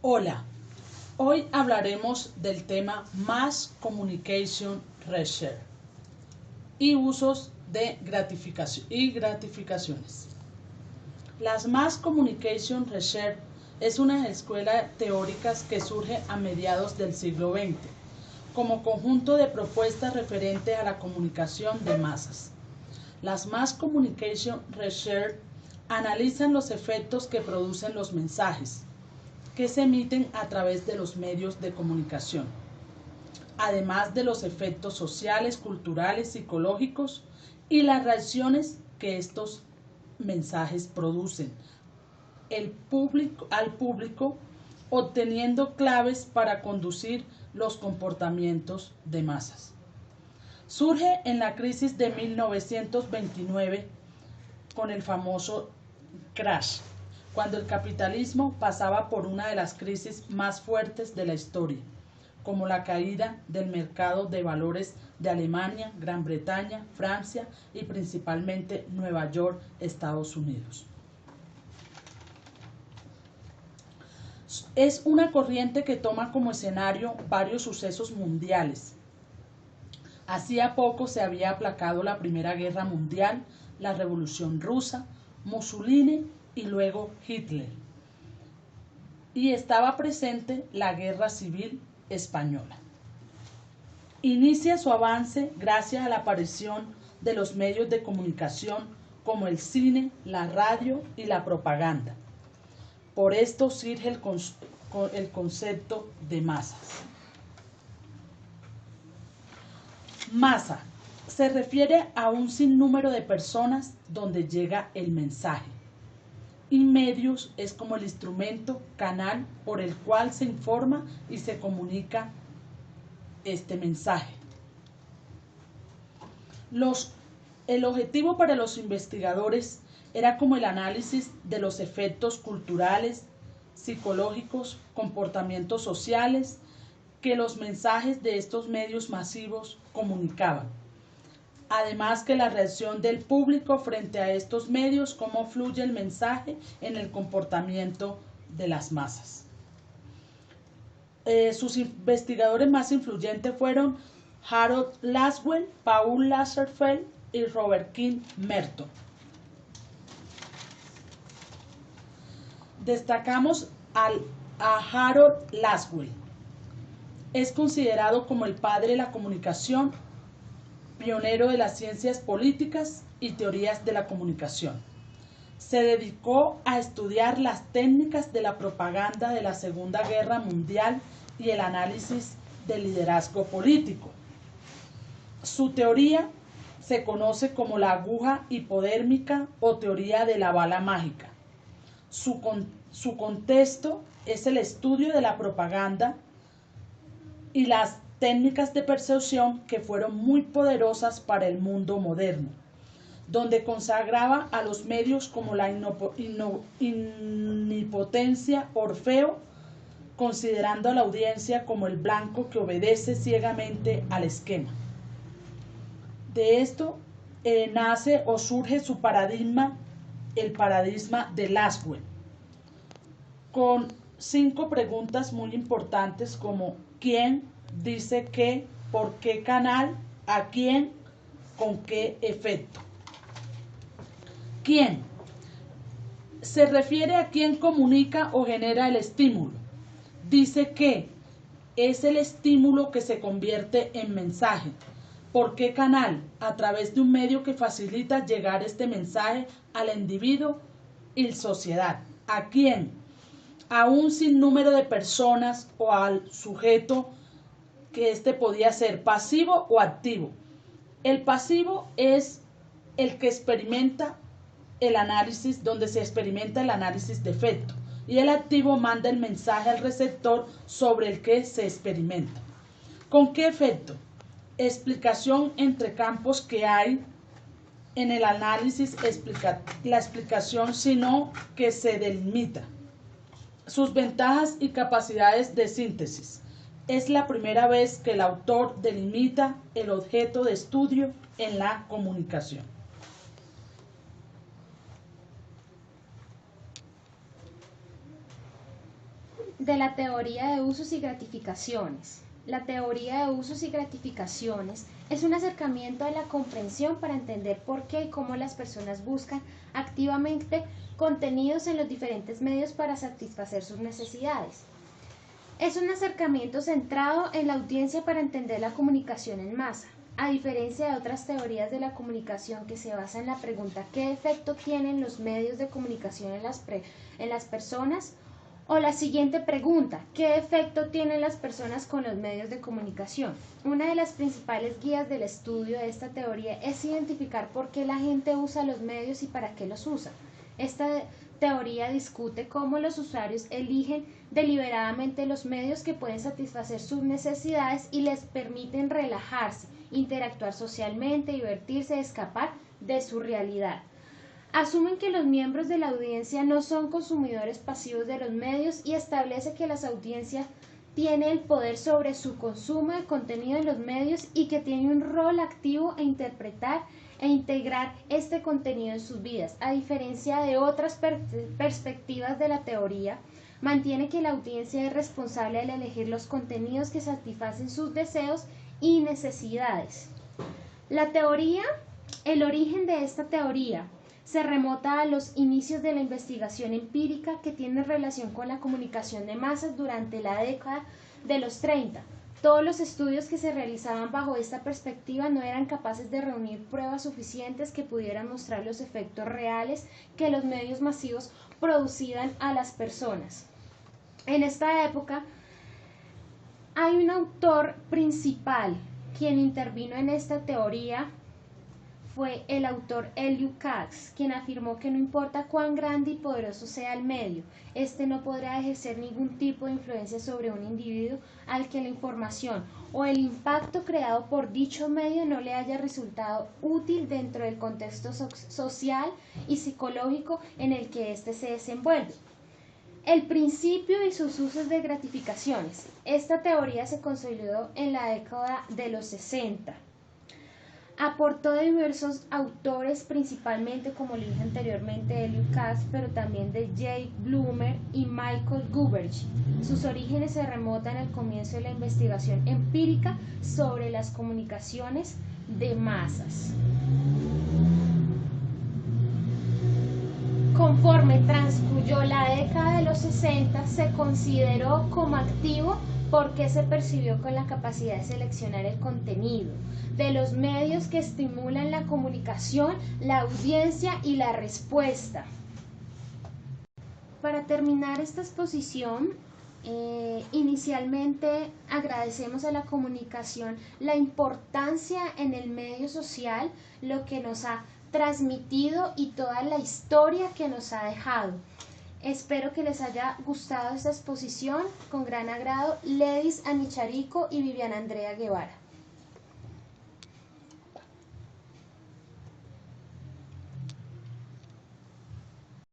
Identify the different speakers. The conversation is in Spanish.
Speaker 1: Hola, hoy hablaremos del tema Mass Communication Research y usos de gratificaciones. Las Mass Communication Research es una escuela teórica que surge a mediados del siglo XX como conjunto de propuestas referentes a la comunicación de masas. Las Mass Communication Research analizan los efectos que producen los mensajes que se emiten a través de los medios de comunicación, además de los efectos sociales, culturales, psicológicos y las reacciones que estos mensajes producen al público, obteniendo claves para conducir los comportamientos de masas. Surge en la crisis de 1929 con el famoso crash, cuando el capitalismo pasaba por una de las crisis más fuertes de la historia, como la caída del mercado de valores de Alemania, Gran Bretaña, Francia y principalmente Nueva York, Estados Unidos. Es una corriente que toma como escenario varios sucesos mundiales. Hacía poco se había aplacado la Primera Guerra Mundial, la Revolución Rusa, Mussolini y luego Hitler. Y estaba presente la Guerra Civil Española. Inicia su avance gracias a la aparición de los medios de comunicación como el cine, la radio y la propaganda. Por esto surge el concepto de masas. Masa se refiere a un sinnúmero de personas donde llega el mensaje. Y medios es como el instrumento, canal por el cual se informa y se comunica este mensaje. El objetivo para los investigadores era como el análisis de los efectos culturales, psicológicos, comportamientos sociales que los mensajes de estos medios masivos comunicaban. Además que la reacción del público frente a estos medios, cómo fluye el mensaje en el comportamiento de las masas. Sus investigadores más influyentes fueron Harold Laswell, Paul Lazarsfeld y Robert King Merton. Destacamos a Harold Laswell. Es considerado como el padre de la comunicación, pionero de las ciencias políticas y teorías de la comunicación. Se dedicó a estudiar las técnicas de la propaganda de la Segunda Guerra Mundial y el análisis del liderazgo político. Su teoría se conoce como la aguja hipodérmica o teoría de la bala mágica. Su contexto es el estudio de la propaganda y las técnicas de persuasión que fueron muy poderosas para el mundo moderno, donde consagraba a los medios como la omnipotencia Orfeo, considerando a la audiencia como el blanco que obedece ciegamente al esquema. De esto nace o surge su paradigma, el paradigma de Laswell, con 5 preguntas muy importantes como ¿quién? Dice qué, por qué canal, a quién, con qué efecto. ¿Quién? Se refiere a quién comunica o genera el estímulo. Dice que es el estímulo que se convierte en mensaje. ¿Por qué canal? A través de un medio que facilita llegar este mensaje al individuo y sociedad. ¿A quién? A un sinnúmero de personas o al sujeto que podía ser pasivo o activo. El pasivo es el que experimenta el análisis, donde se experimenta el análisis de efecto, y el activo manda el mensaje al receptor sobre el que se experimenta. ¿Con qué efecto? Explicación entre campos que hay en el análisis, la explicación sino que se delimita. Sus ventajas y capacidades de síntesis. Es la primera vez que el autor delimita el objeto de estudio en la comunicación.
Speaker 2: de la teoría de usos y gratificaciones. La teoría de usos y gratificaciones es un acercamiento a la comprensión para entender por qué y cómo las personas buscan activamente contenidos en los diferentes medios para satisfacer sus necesidades. Es un acercamiento centrado en la audiencia para entender la comunicación en masa. A diferencia de otras teorías de la comunicación que se basan en la pregunta ¿qué efecto tienen los medios de comunicación en las personas? O la siguiente pregunta, ¿qué efecto tienen las personas con los medios de comunicación? Una de las principales guías del estudio de esta teoría es identificar por qué la gente usa los medios y para qué los usa. Esta teoría discute cómo los usuarios eligen deliberadamente los medios que pueden satisfacer sus necesidades y les permiten relajarse, interactuar socialmente, divertirse, escapar de su realidad. Asumen que los miembros de la audiencia no son consumidores pasivos de los medios y establece que la audiencia tiene el poder sobre su consumo de contenido en los medios y que tiene un rol activo en interpretar e integrar este contenido en sus vidas. A diferencia de otras perspectivas de la teoría, mantiene que la audiencia es responsable al elegir los contenidos que satisfacen sus deseos y necesidades. El origen de esta teoría se remota a los inicios de la investigación empírica que tiene relación con la comunicación de masas durante la década de los 30. Todos los estudios que se realizaban bajo esta perspectiva no eran capaces de reunir pruebas suficientes que pudieran mostrar los efectos reales que los medios masivos producían a las personas. En esta época hay un autor principal quien intervino en esta teoría. Fue el autor Eliot Katz, quien afirmó que no importa cuán grande y poderoso sea el medio, este no podrá ejercer ningún tipo de influencia sobre un individuo al que la información o el impacto creado por dicho medio no le haya resultado útil dentro del contexto social y psicológico en el que éste se desenvuelve. El principio y sus usos de gratificaciones. Esta teoría se consolidó en la década de los 60. Aportó de diversos autores, principalmente, como le dije anteriormente, Eliot Katz, pero también de Jay Blumer y Michael Guberge. Sus orígenes se remontan al comienzo de la investigación empírica sobre las comunicaciones de masas. Conforme transcurrió la década de los 60, se consideró como activo porque se percibió con la capacidad de seleccionar el contenido de los medios que estimulan la comunicación, la audiencia y la respuesta. Para terminar esta exposición, inicialmente agradecemos a la comunicación la importancia en el medio social, lo que nos ha transmitido y toda la historia que nos ha dejado. Espero que les haya gustado esta exposición. Con gran agrado, Ledis Anicharico y Viviana Andrea Guevara.